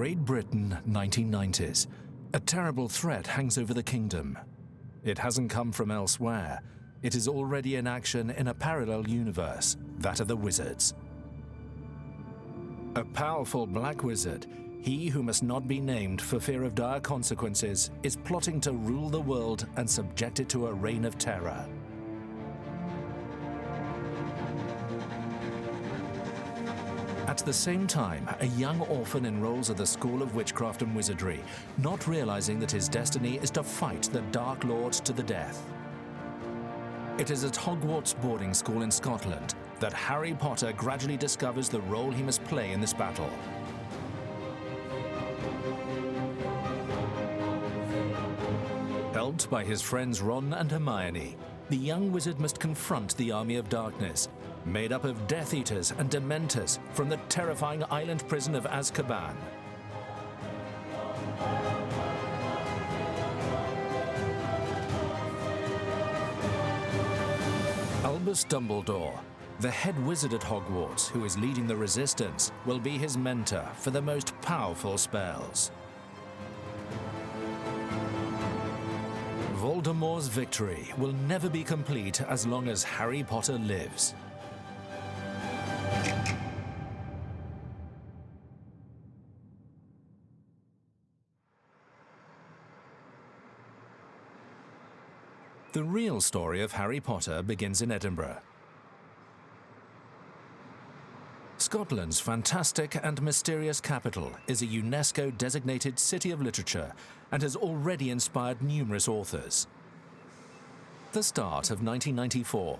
Great Britain, 1990s. A terrible threat hangs over the kingdom. It hasn't come from elsewhere. It is already in action in a parallel universe, that of the wizards. A powerful black wizard, he who must not be named for fear of dire consequences, is plotting to rule the world and subject it to a reign of terror. At the same time, a young orphan enrolls at the School of Witchcraft and Wizardry, not realizing that his destiny is to fight the Dark Lord to the death. It is at Hogwarts boarding school in Scotland that Harry Potter gradually discovers the role he must play in this battle. Helped by his friends Ron and Hermione, the young wizard must confront the army of darkness, made up of Death Eaters and Dementors from the terrifying island prison of Azkaban. Albus Dumbledore, the head wizard at Hogwarts who is leading the resistance, will be his mentor for the most powerful spells. Voldemort's victory will never be complete as long as Harry Potter lives. The real story of Harry Potter begins in Edinburgh. Scotland's fantastic and mysterious capital is a UNESCO-designated city of literature and has already inspired numerous authors. The start of 1994,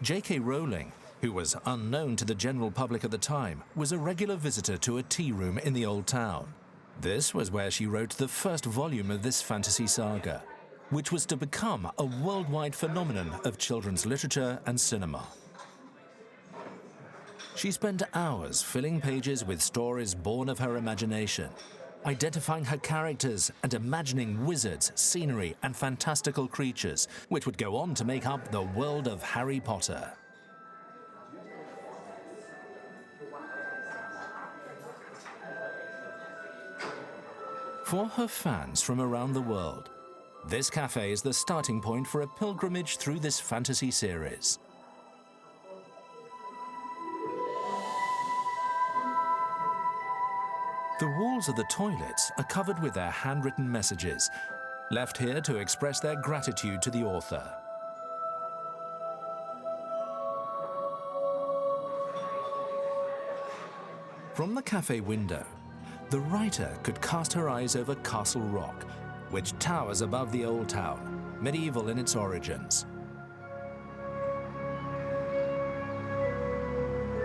J.K. Rowling, who was unknown to the general public at the time, was a regular visitor to a tea room in the Old Town. This was where she wrote the first volume of this fantasy saga, which was to become a worldwide phenomenon of children's literature and cinema. She spent hours filling pages with stories born of her imagination, identifying her characters and imagining wizards, scenery, and fantastical creatures, which would go on to make up the world of Harry Potter. For her fans from around the world, this cafe is the starting point for a pilgrimage through this fantasy series. The walls of the toilets are covered with their handwritten messages, left here to express their gratitude to the author. From the cafe window, the writer could cast her eyes over Castle Rock, which towers above the Old Town, medieval in its origins.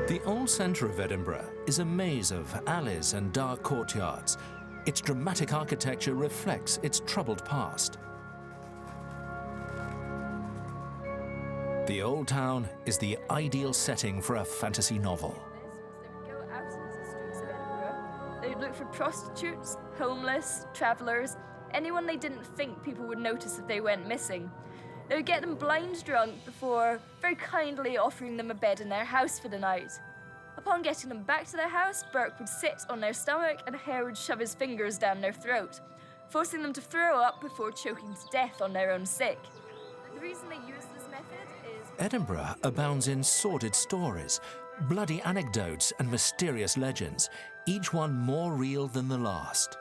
The old centre of Edinburgh is a maze of alleys and dark courtyards. Its dramatic architecture reflects its troubled past. The Old Town is the ideal setting for a fantasy novel. They would go out into the streets of Edinburgh. They would look for prostitutes, homeless, travellers, anyone they didn't think people would notice if they went missing. They would get them blind drunk before very kindly offering them a bed in their house for the night. Upon getting them back to their house, Burke would sit on their stomach and Hare would shove his fingers down their throat, forcing them to throw up before choking to death on their own sick. The reason they use this method is... Edinburgh abounds in sordid stories, bloody anecdotes and mysterious legends, each one more real than the last.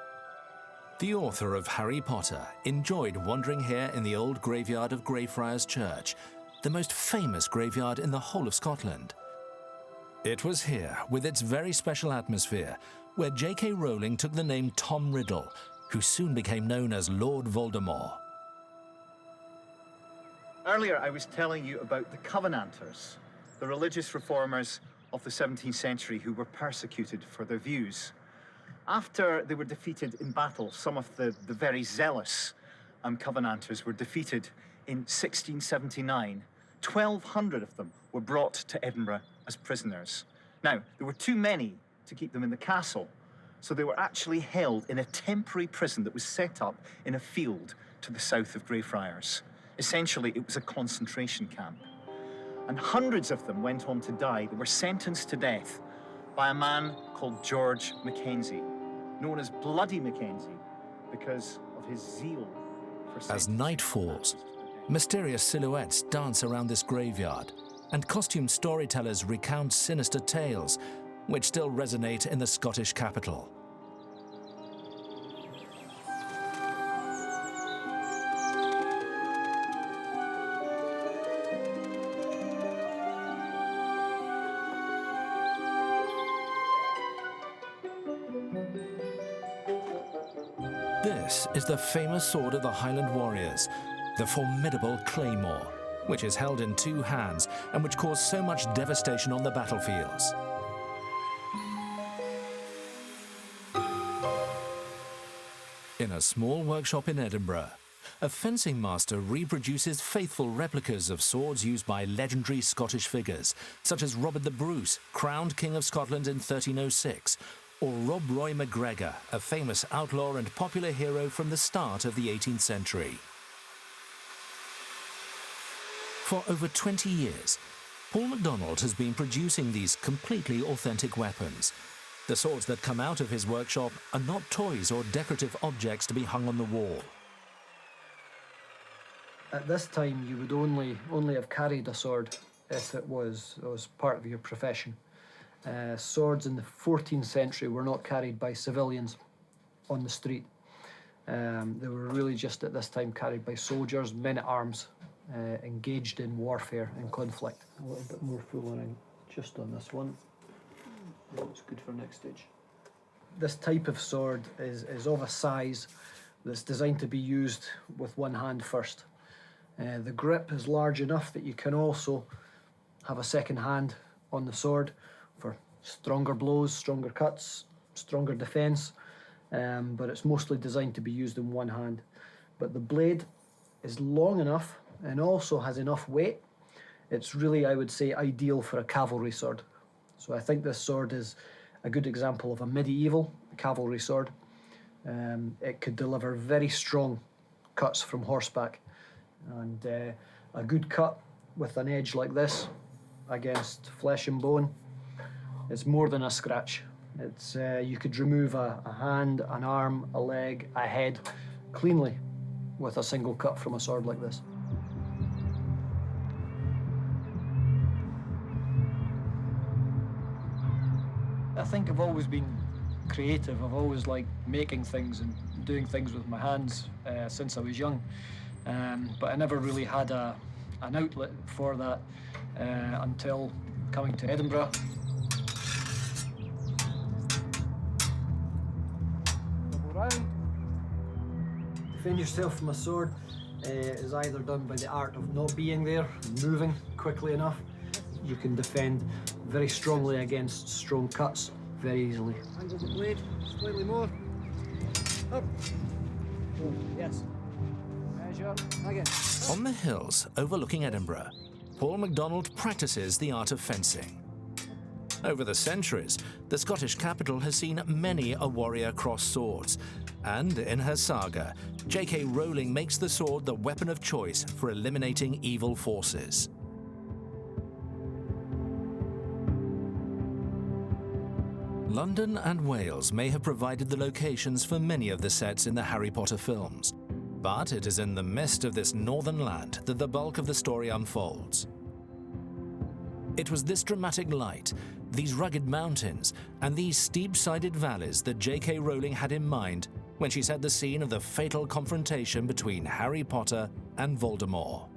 The author of Harry Potter enjoyed wandering here in the old graveyard of Greyfriars Church, the most famous graveyard in the whole of Scotland. It was here, with its very special atmosphere, where J.K. Rowling took the name Tom Riddle, who soon became known as Lord Voldemort. Earlier I was telling you about the Covenanters, the religious reformers of the 17th century who were persecuted for their views. After they were defeated in battle, some of the very zealous Covenanters were defeated in 1679. 1,200 of them were brought to Edinburgh as prisoners. Now, there were too many to keep them in the castle, so they were actually held in a temporary prison that was set up in a field to the south of Greyfriars. Essentially, it was a concentration camp. And hundreds of them went on to die. They were sentenced to death by a man called George Mackenzie. known as Bloody Mackenzie because of his zeal for As night falls, mysterious silhouettes dance around this graveyard, and costume storytellers recount sinister tales which still resonate in the Scottish capital. This is the famous sword of the Highland warriors, the formidable claymore, which is held in two hands and which caused so much devastation on the battlefields. In a small workshop in Edinburgh, a fencing master reproduces faithful replicas of swords used by legendary Scottish figures, such as Robert the Bruce, crowned King of Scotland in 1306, or Rob Roy MacGregor, a famous outlaw and popular hero from the start of the 18th century. For over 20 years, Paul MacDonald has been producing these completely authentic weapons. The swords that come out of his workshop are not toys or decorative objects to be hung on the wall. At this time, you would only have carried a sword if it was part of your profession. Swords in the 14th century were not carried by civilians on the street. They were really just at this time carried by soldiers, men-at-arms, engaged in warfare and conflict. A little bit more full just on this one. It's good for next stage. This type of sword is of a size that's designed to be used with one hand first. The grip is large enough that you can also have a second hand on the sword for stronger blows, stronger cuts, stronger defense, but it's mostly designed to be used in one hand. But the blade is long enough and also has enough weight. It's really, I would say, ideal for a cavalry sword. So I think this sword is a good example of a medieval cavalry sword. It could deliver very strong cuts from horseback, and a good cut with an edge like this against flesh and bone, it's more than a scratch. It's you could remove a hand, an arm, a leg, a head cleanly with a single cut from a sword like this. I think I've always been creative. I've always liked making things and doing things with my hands since I was young. But I never really had an outlet for that until coming to Edinburgh. Double round. Defend yourself from a sword is either done by the art of not being there, moving quickly enough. You can defend very strongly against strong cuts very easily. Angle the blade slightly more. Up. Oh, yes. Measure again. On the hills overlooking Edinburgh, Paul MacDonald practices the art of fencing. Over the centuries, the Scottish capital has seen many a warrior cross swords, and in her saga, J.K. Rowling makes the sword the weapon of choice for eliminating evil forces. London and Wales may have provided the locations for many of the sets in the Harry Potter films, but it is in the mist of this northern land that the bulk of the story unfolds. It was this dramatic light, these rugged mountains, and these steep-sided valleys that J.K. Rowling had in mind when she set the scene of the fatal confrontation between Harry Potter and Voldemort.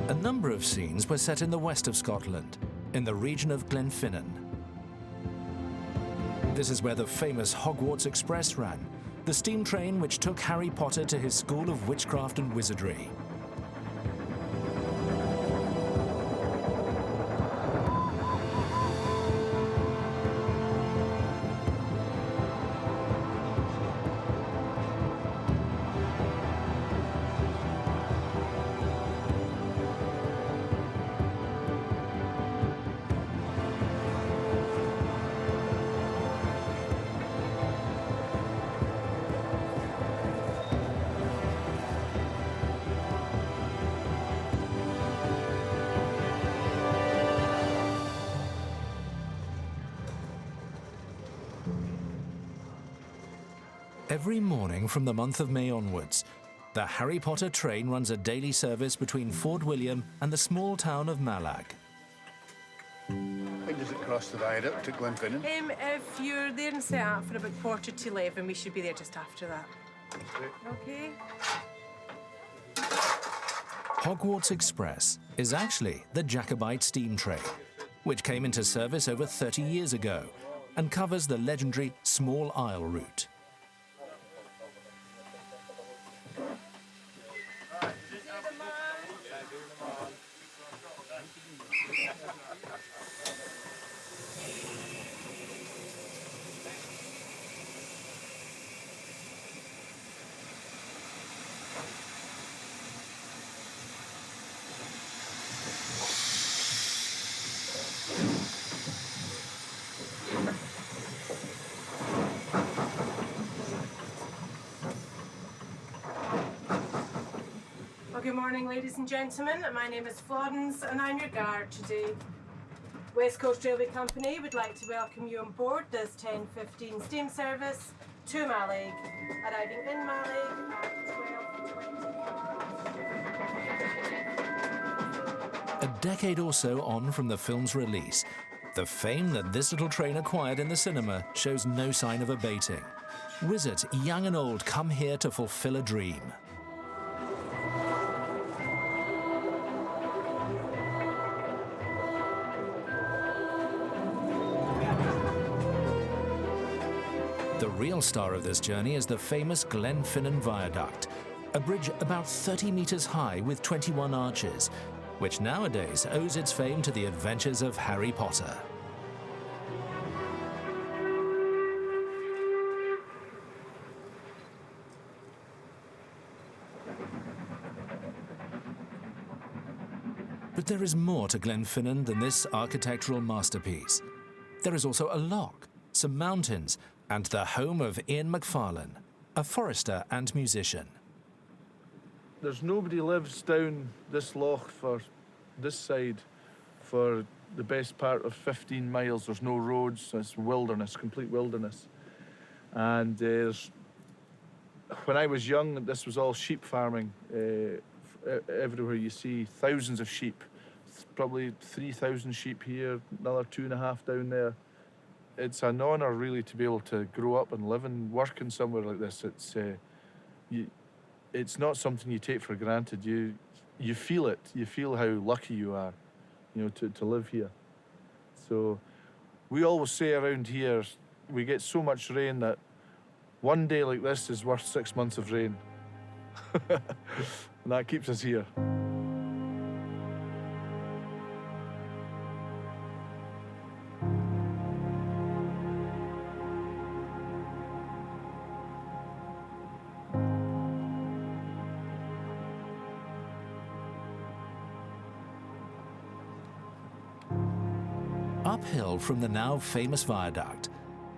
A number of scenes were set in the west of Scotland, in the region of Glenfinnan. This is where the famous Hogwarts Express ran, the steam train which took Harry Potter to his school of witchcraft and wizardry. Every morning from the month of May onwards, the Harry Potter train runs a daily service between Fort William and the small town of Malag. When does it cross the viaduct to Glenfinnan? If you're there and set up for about 11:15, we should be there just after that. Okay. Hogwarts Express is actually the Jacobite steam train, which came into service over 30 years ago and covers the legendary Small Isle route. Well, good morning, ladies and gentlemen. My name is Florence, and I'm your guard today. West Coast Railway Company would like to welcome you on board this 10:15 steam service to Malag, arriving in Malag at 12:20. A decade or so on from the film's release, the fame that this little train acquired in the cinema shows no sign of abating. Wizards, young and old, come here to fulfill a dream. The real star of this journey is the famous Glenfinnan Viaduct, a bridge about 30 meters high with 21 arches, which nowadays owes its fame to the adventures of Harry Potter. But there is more to Glenfinnan than this architectural masterpiece. There is also a loch, some mountains, and the home of Ian McFarlane, a forester and musician. There's nobody lives down this loch for this side for the best part of 15 miles. There's no roads, it's wilderness, complete wilderness. And when I was young, this was all sheep farming. Everywhere you see thousands of sheep, probably 3,000 sheep here, another 2.5 down there. It's an honour really to be able to grow up and live and work in somewhere like this. It's not something you take for granted. You feel it. You feel how lucky you are, to live here. So we always say around here, we get so much rain that one day like this is worth 6 months of rain. And that keeps us here. Uphill from the now famous viaduct,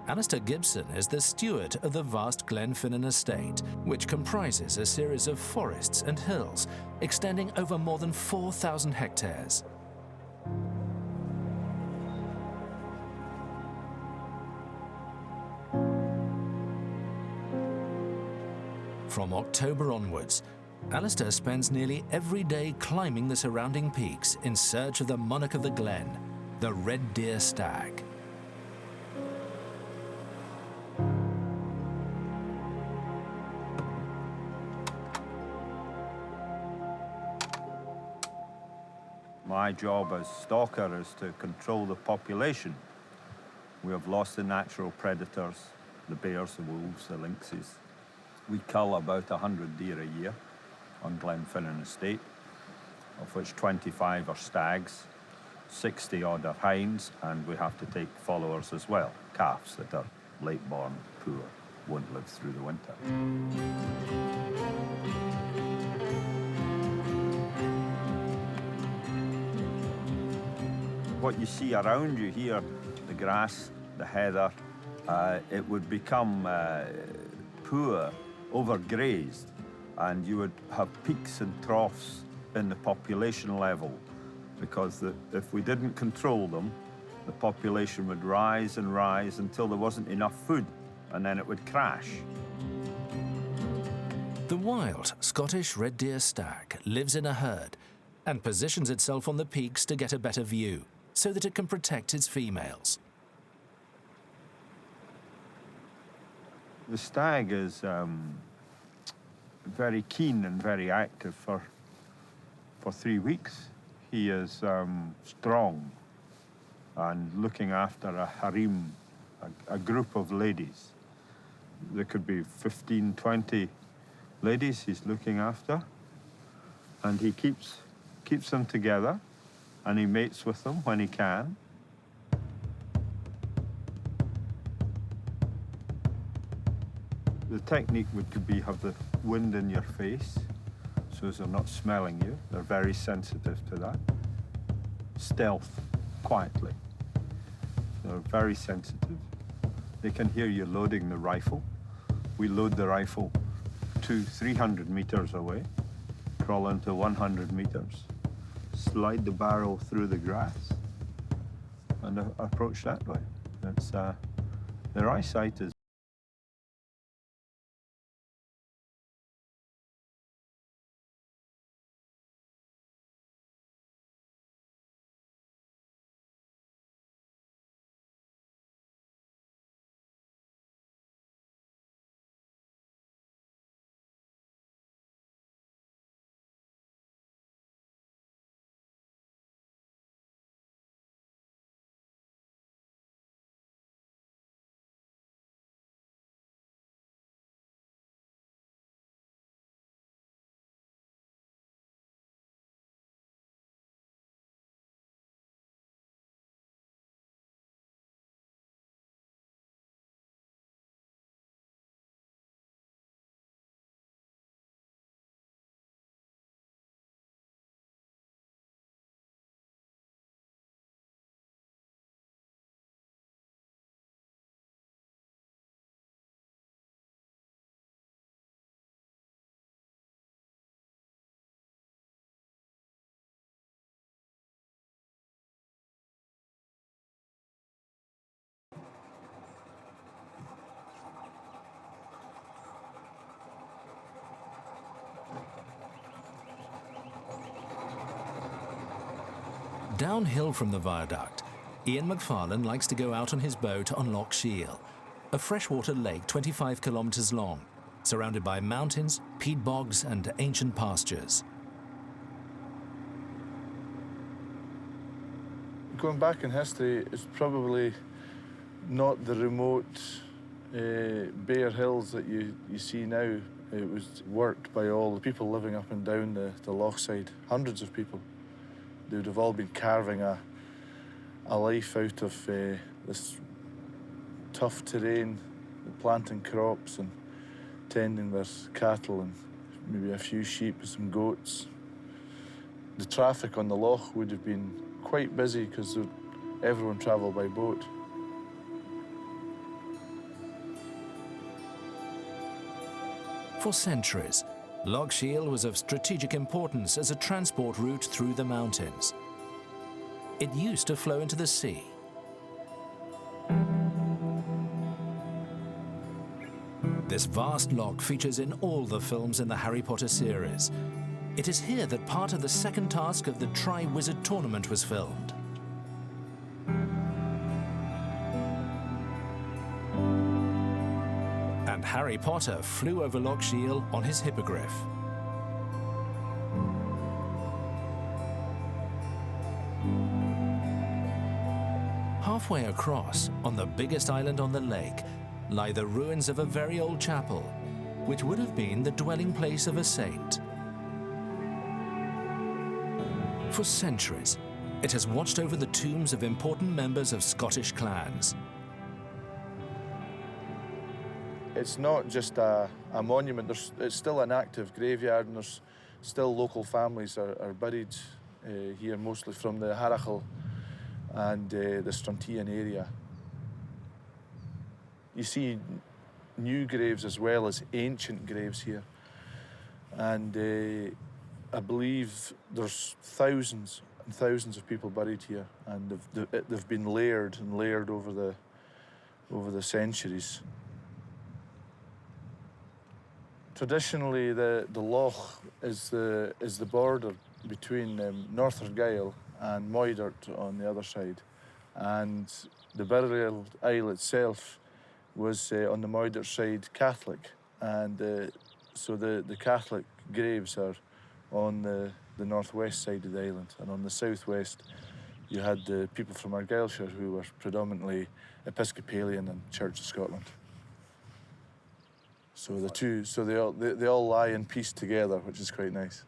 Alistair Gibson is the steward of the vast Glenfinnan estate, which comprises a series of forests and hills extending over more than 4,000 hectares. From October onwards, Alistair spends nearly every day climbing the surrounding peaks in search of the monarch of the glen, the red deer stag. My job as stalker is to control the population. We have lost the natural predators, the bears, the wolves, the lynxes. We cull about 100 deer a year on Glenfinnan Estate, of which 25 are stags, 60 odd are hinds, and we have to take followers as well, calves that are late born, poor, won't live through the winter. What you see around you here, the grass, the heather, it would become poor, overgrazed, and you would have peaks and troughs in the population level, because if we didn't control them, the population would rise and rise until there wasn't enough food, and then it would crash. The wild Scottish red deer stag lives in a herd and positions itself on the peaks to get a better view so that it can protect its females. The stag is very keen and very active for 3 weeks. He is strong and looking after a harem, a group of ladies. There could be 15, 20 ladies he's looking after, and he keeps them together, and he mates with them when he can. The technique could be have the wind in your face so as they're not smelling you. They're very sensitive to that. Stealth, quietly. They're very sensitive. They can hear you loading the rifle. We load the rifle 200-300 meters away, crawl into 100 meters, slide the barrel through the grass, and approach that way. That's, their eyesight is Downhill from the viaduct, Ian McFarlane likes to go out on his boat on Loch Shiel, a freshwater lake 25 kilometres long, surrounded by mountains, peat bogs and ancient pastures. Going back in history, it's probably not the remote bare hills that you see now. It was worked by all the people living up and down the loch side, hundreds of people. They would have all been carving a life out of this tough terrain, planting crops and tending their cattle and maybe a few sheep and some goats. The traffic on the loch would have been quite busy because everyone travelled by boat. For centuries, Loch Shiel was of strategic importance as a transport route through the mountains. It used to flow into the sea. This vast loch features in all the films in the Harry Potter series. It is here that part of the second task of the Tri-Wizard tournament was filmed. And Harry Potter flew over Loch Shiel on his hippogriff. Halfway across, on the biggest island on the lake, lie the ruins of a very old chapel, which would have been the dwelling place of a saint. For centuries, it has watched over the tombs of important members of Scottish clans. It's not just a monument, it's still an active graveyard, and there's still local families are buried here, mostly from the Harachel and the Strontian area. You see new graves as well as ancient graves here. And I believe there's thousands and thousands of people buried here, and they've been layered and layered over the centuries Traditionally, the loch is the border between Northern Gael and Moidart on the other side, and the burial isle itself was on the Moidart side Catholic, and so the Catholic graves are on the northwest side of the island, and on the southwest you had the people from Argyllshire who were predominantly Episcopalian and Church of Scotland. So the two, so they all lie in peace together, which is quite nice.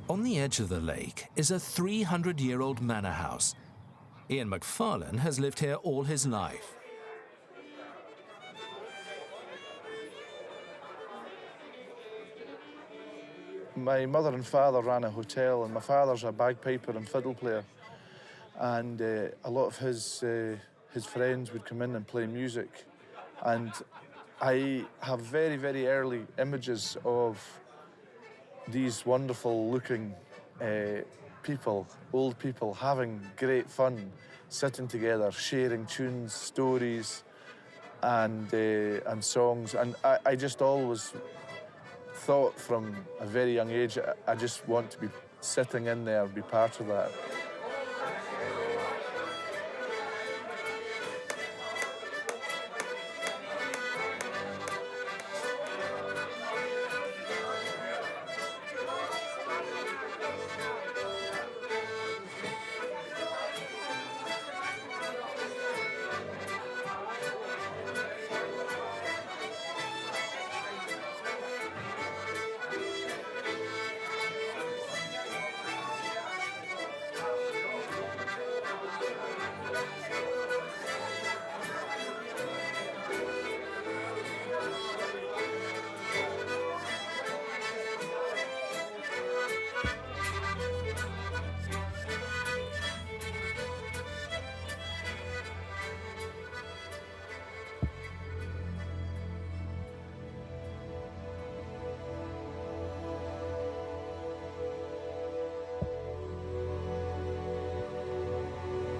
On the edge of the lake is a 300-year-old manor house. Ian McFarlane has lived here all his life. My mother and father ran a hotel, and my father's a bagpiper and fiddle player. And a lot of his friends would come in and play music. And I have very, very early images of these wonderful-looking people, old people, having great fun, sitting together, sharing tunes, stories, and songs. And I just always thought from a very young age, I just want to be sitting in there, be part of that.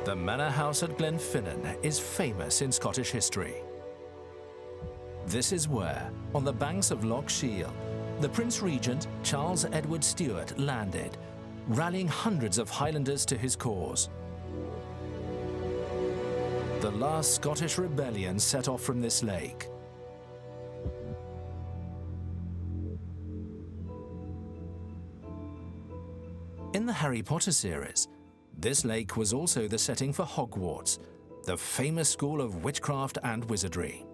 The manor house at Glenfinnan is famous in Scottish history. This is where, on the banks of Loch Shiel, the Prince Regent Charles Edward Stuart landed, rallying hundreds of Highlanders to his cause. The last Scottish rebellion set off from this lake. In the Harry Potter series, this lake was also the setting for Hogwarts, the famous school of witchcraft and wizardry.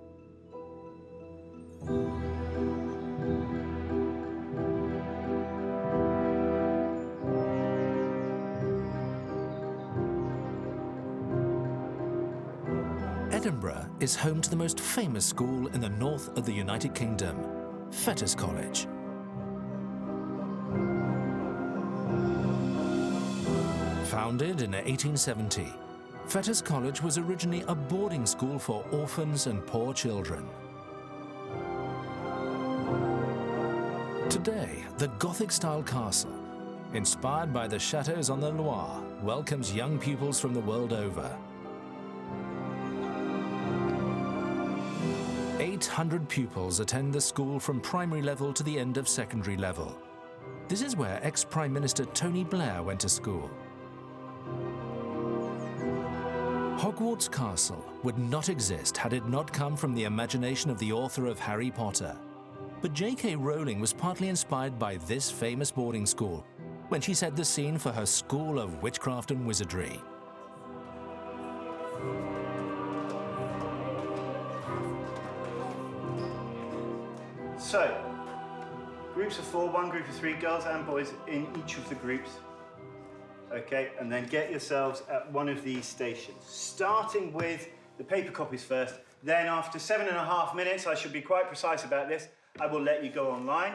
Edinburgh is home to the most famous school in the north of the United Kingdom, Fettes College. Founded in 1870, Fettes College was originally a boarding school for orphans and poor children. Today, the Gothic-style castle, inspired by the chateaux on the Loire, welcomes young pupils from the world over. 800 pupils attend the school from primary level to the end of secondary level. This is where ex-Prime Minister Tony Blair went to school. Hogwarts Castle would not exist had it not come from the imagination of the author of Harry Potter. But J.K. Rowling was partly inspired by this famous boarding school when she set the scene for her school of witchcraft and wizardry. So, groups of 4, one group of 3, girls and boys in each of the groups. Okay, and then get yourselves at one of these stations, starting with the paper copies first. Then after 7.5 minutes, I should be quite precise about this, I will let you go online.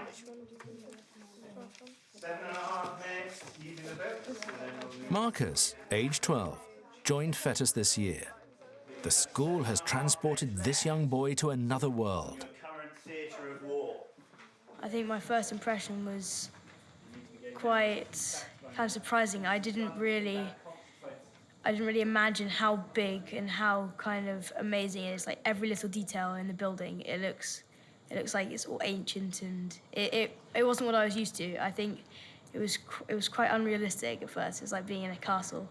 7.5 minutes using the book. Marcus, age 12, joined Fettes this year. The school has transported this young boy to another world. Current theatre of war. I think my first impression was quite kind of surprising. I didn't really I didn't really imagine how big and how kind of amazing it is. Like every little detail in the building, it looks like it's all ancient, and it wasn't what I was used to. I think it was quite unrealistic at first. It's like being in a castle.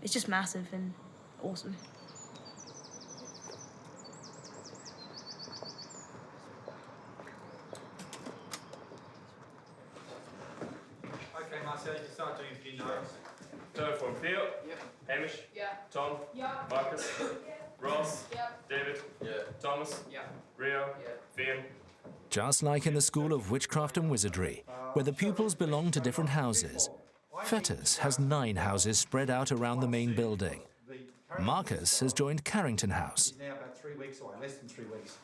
It's just massive and awesome. Okay, Marcel, you can start doing a few notes. From Theo? Yep. Hamish? Yeah. Tom? Yeah. Marcus? Yeah. Ross? Yeah. David? Yeah. Thomas? Yeah. Rio? Yeah. Fian? Just like in the School of Witchcraft and Wizardry, where the pupils belong to different houses, Fetters has 9 houses spread out around the main building. Marcus has joined Carrington House. He's now about 3 weeks away, less than 3 weeks.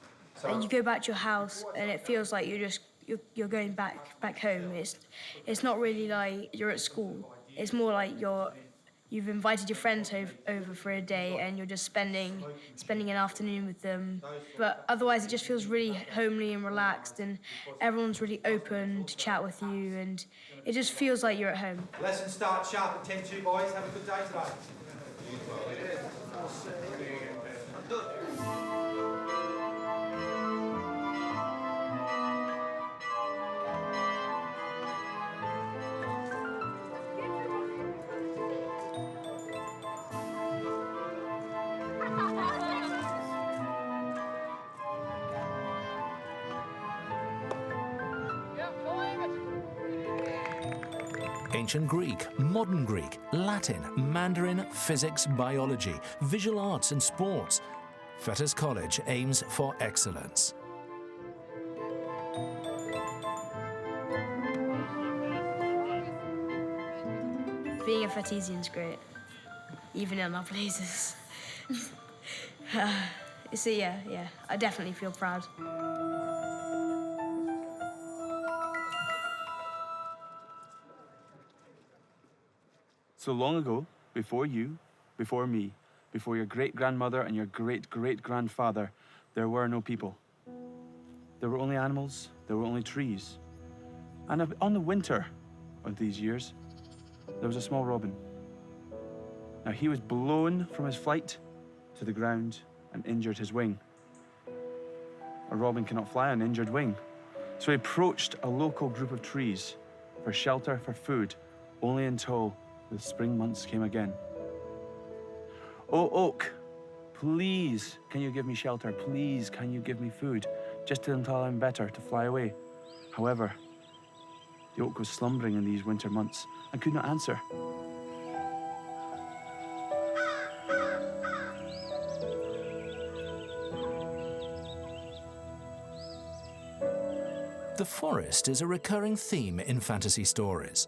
And you go back to your house, and it feels like you're going back home. It's not really like you're at school. It's more like you've invited your friends over for a day, and you're just spending an afternoon with them. But otherwise, it just feels really homely and relaxed, and everyone's really open to chat with you, and it just feels like you're at home. Lesson starts sharp at 10:02, boys. Have a good day today. Ancient Greek, Modern Greek, Latin, Mandarin, physics, biology, visual arts and sports. Fetters College aims for excellence. Being a Fettesian's great, even in other places. So yeah, I definitely feel proud. So long ago, before you, before me, before your great-grandmother and your great-great-grandfather, there were no people. There were only animals, there were only trees. And on the winter of these years, there was a small robin. Now, he was blown from his flight to the ground and injured his wing. A robin cannot fly on an injured wing. So he approached a local group of trees for shelter, for food, only until the spring months came again. "Oh, oak, please, can you give me shelter? Please, can you give me food? Just until I'm better to fly away." However, the oak was slumbering in these winter months and could not answer. The forest is a recurring theme in fantasy stories.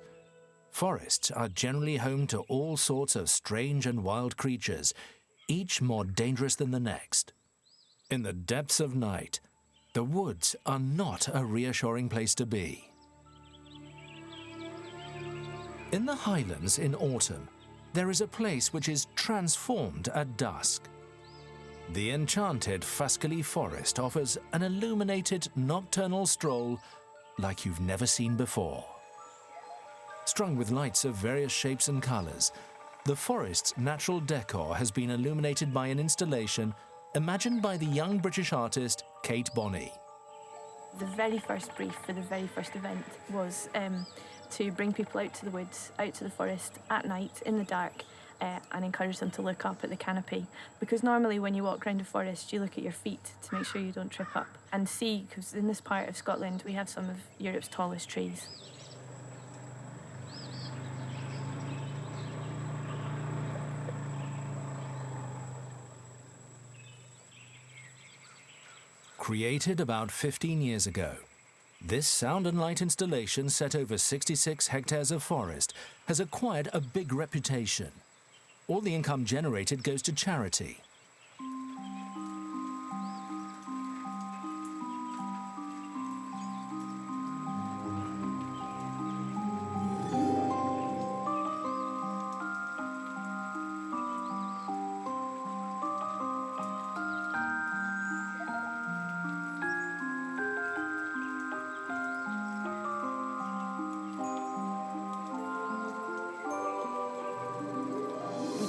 Forests are generally home to all sorts of strange and wild creatures, each more dangerous than the next. In the depths of night, the woods are not a reassuring place to be. In the Highlands in autumn, there is a place which is transformed at dusk. The enchanted Fuscally Forest offers an illuminated nocturnal stroll like you've never seen before. Strung with lights of various shapes and colours, the forest's natural decor has been illuminated by an installation imagined by the young British artist Kate Bonney. The very first brief for the very first event was to bring people out to the woods, out to the forest at night in the dark, and encourage them to look up at the canopy. Because normally when you walk around a forest, you look at your feet to make sure you don't trip up and see, because in this part of Scotland we have some of Europe's tallest trees. Created about 15 years ago, this sound and light installation set over 66 hectares of forest has acquired a big reputation. All the income generated goes to charity.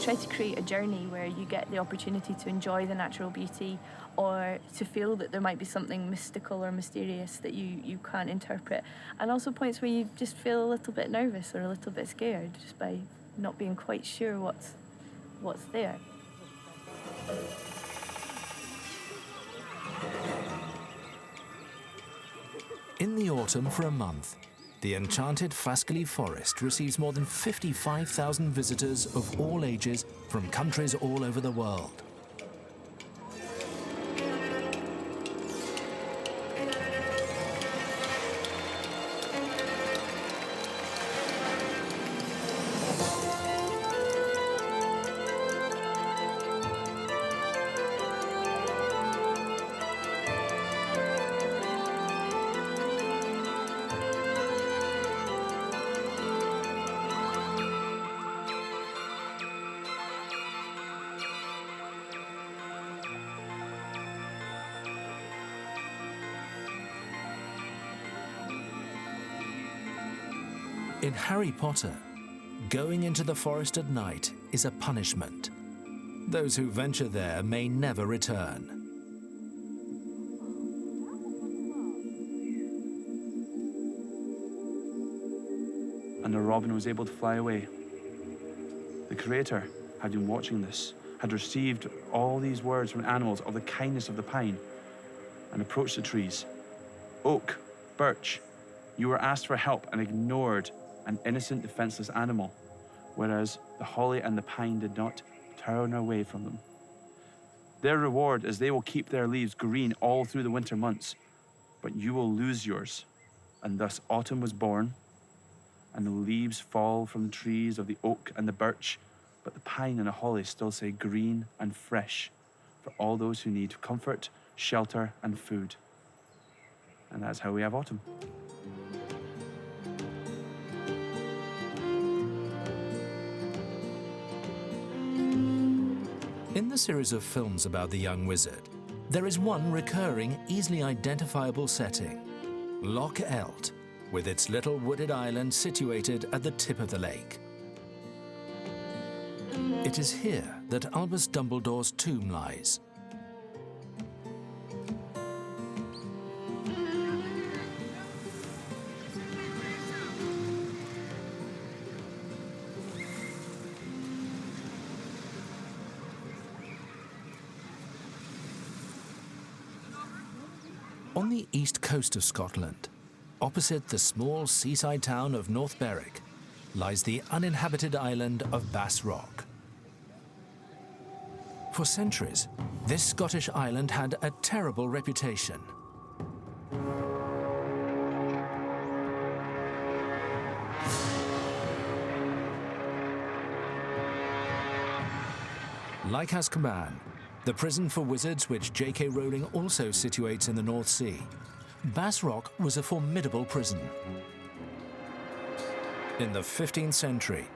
try to create a journey where you get the opportunity to enjoy the natural beauty, or to feel that there might be something mystical or mysterious that you can't interpret, and also points where you just feel a little bit nervous or a little bit scared just by not being quite sure what's there. In the autumn for a month, the enchanted Fascally Forest receives more than 55,000 visitors of all ages from countries all over the world. In Harry Potter, going into the forest at night is a punishment. Those who venture there may never return. And the robin was able to fly away. The creator had been watching this, had received all these words from animals of the kindness of the pine, and approached the trees. Oak, birch, you were asked for help and ignored an innocent, defenseless animal, whereas the holly and the pine did not turn away from them. Their reward is they will keep their leaves green all through the winter months, but you will lose yours. And thus autumn was born, and the leaves fall from the trees of the oak and the birch, but the pine and the holly still stay green and fresh for all those who need comfort, shelter, and food. And that's how we have autumn. In the series of films about the young wizard, there is one recurring, easily identifiable setting, Loch Elt, with its little wooded island situated at the tip of the lake. It is here that Albus Dumbledore's tomb lies. On the east coast of Scotland, opposite the small seaside town of North Berwick, lies the uninhabited island of Bass Rock. For centuries, this Scottish island had a terrible reputation. Like Azkaban, the prison for wizards which J.K. Rowling also situates in the North Sea, Bass Rock was a formidable prison. In the 15th century,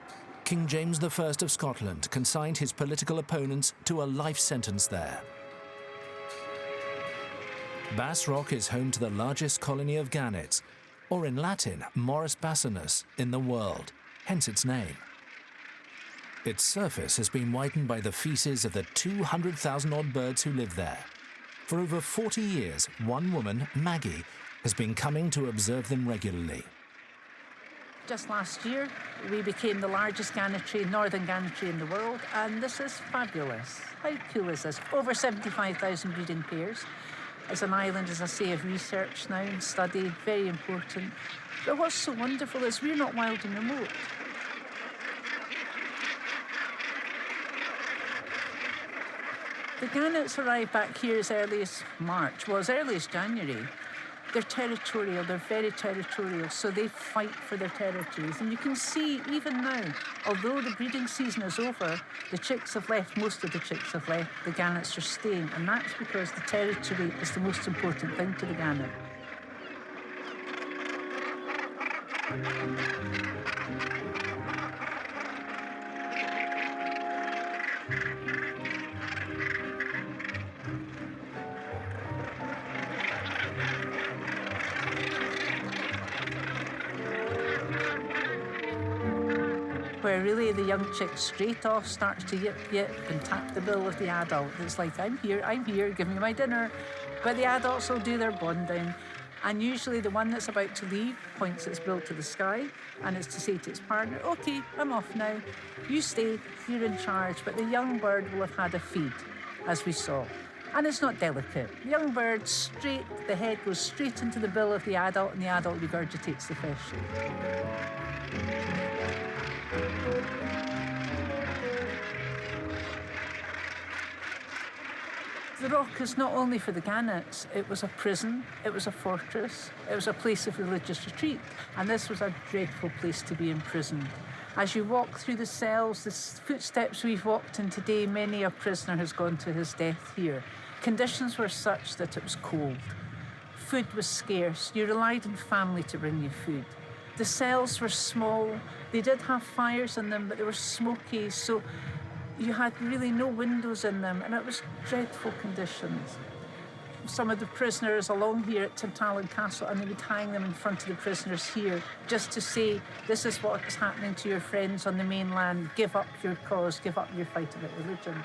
King James I of Scotland consigned his political opponents to a life sentence there. Bass Rock is home to the largest colony of gannets, or in Latin, Morus bassinus, in the world, hence its name. Its surface has been whitened by the feces of the 200,000-odd birds who live there. For over 40 years, one woman, Maggie, has been coming to observe them regularly. Just last year, we became the largest northern gannetry in the world, and this is fabulous. How cool is this? Over 75,000 breeding pairs. It's an island, as I say, of research now and study, very important. But what's so wonderful is we're not wild and remote. The gannets arrived back here as early as March, well, as early as January. They're territorial, they're very territorial, so they fight for their territories. And you can see, even now, although the breeding season is over, the chicks have left, most of the chicks have left, the gannets are staying, and that's because the territory is the most important thing to the gannet. where really the young chick straight off starts to yip yip and tap the bill of the adult. It's like, I'm here, give me my dinner. But the adults will do their bonding, and usually the one that's about to leave points its bill to the sky, and it's to say to its partner, okay, I'm off now, you stay, you're in charge. But the young bird will have had a feed, as we saw. And it's not delicate. The young bird, the head goes straight into the bill of the adult, and the adult regurgitates the fish. The rock is not only for the gannets, it was a prison, it was a fortress, it was a place of religious retreat, and this was a dreadful place to be imprisoned. As you walk through the cells, the footsteps we've walked in today, many a prisoner has gone to his death here. Conditions were such that it was cold. Food was scarce. You relied on family to bring you food. The cells were small. They did have fires in them, but they were smoky, so you had really no windows in them, and it was dreadful conditions. Some of the prisoners along here at Tintagel Castle, and they would hang them in front of the prisoners here, just to say, this is what is happening to your friends on the mainland. Give up your cause, give up your fight about religion.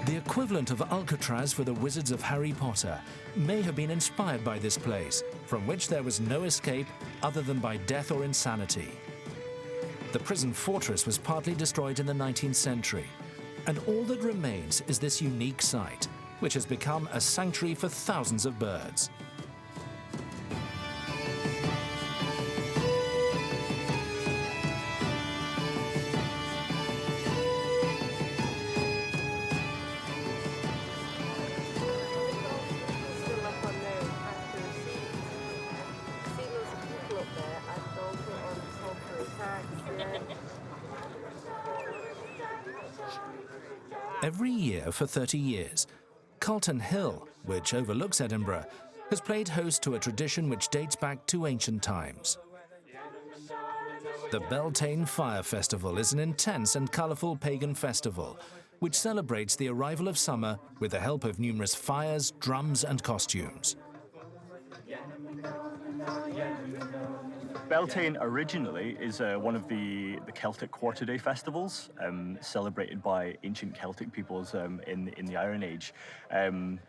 The equivalent of Alcatraz for the wizards of Harry Potter may have been inspired by this place, from which there was no escape other than by death or insanity. The prison fortress was partly destroyed in the 19th century, and all that remains is this unique site, which has become a sanctuary for thousands of birds. Every year for 30 years, Calton Hill, which overlooks Edinburgh, has played host to a tradition which dates back to ancient times. The Beltane Fire Festival is an intense and colourful pagan festival which celebrates the arrival of summer with the help of numerous fires, drums and costumes. Beltane originally is one of the Celtic quarter-day festivals celebrated by ancient Celtic peoples in the Iron Age.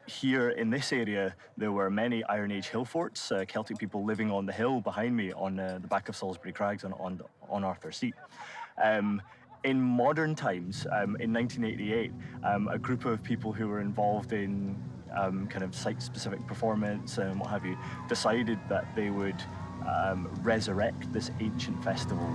Here in this area, there were many Iron Age hill forts, Celtic people living on the hill behind me on the back of Salisbury Crags on Arthur's Seat. In modern times, in 1988, a group of people who were involved in kind of site-specific performance and what have you, decided that they would resurrect this ancient festival.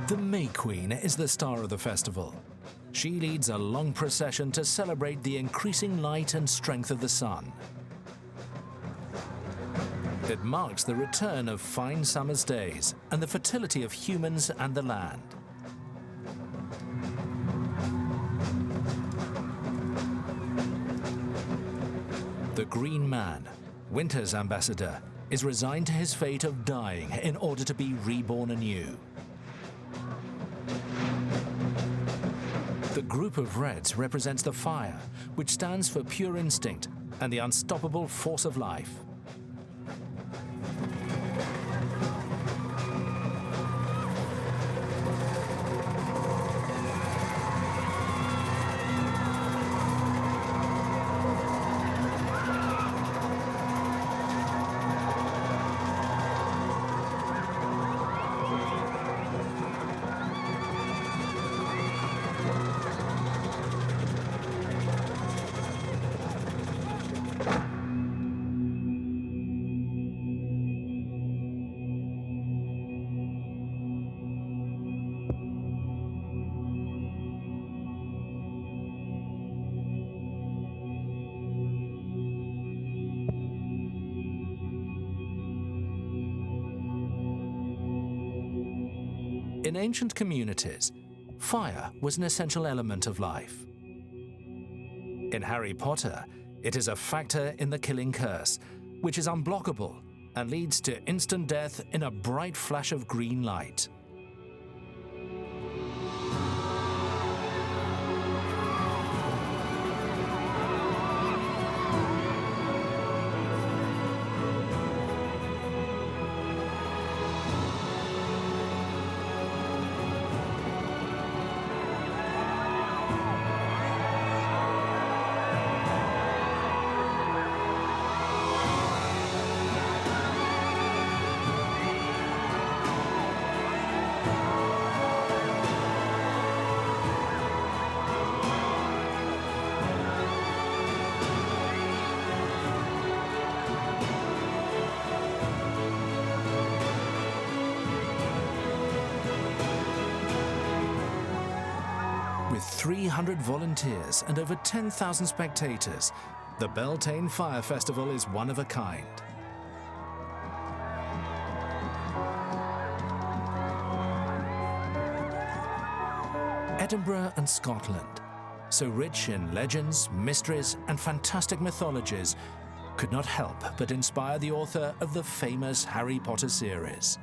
The May Queen is the star of the festival. She leads a long procession to celebrate the increasing light and strength of the sun. It marks the return of fine summer's days and the fertility of humans and the land. The Green Man, winter's ambassador, is resigned to his fate of dying in order to be reborn anew. The group of reds represents the fire, which stands for pure instinct and the unstoppable force of life. In ancient communities, fire was an essential element of life. In Harry Potter, it is a factor in the killing curse, which is unblockable and leads to instant death in a bright flash of green light. With 300 volunteers and over 10,000 spectators, the Beltane Fire Festival is one of a kind. Edinburgh and Scotland, so rich in legends, mysteries, and fantastic mythologies, could not help but inspire the author of the famous Harry Potter series.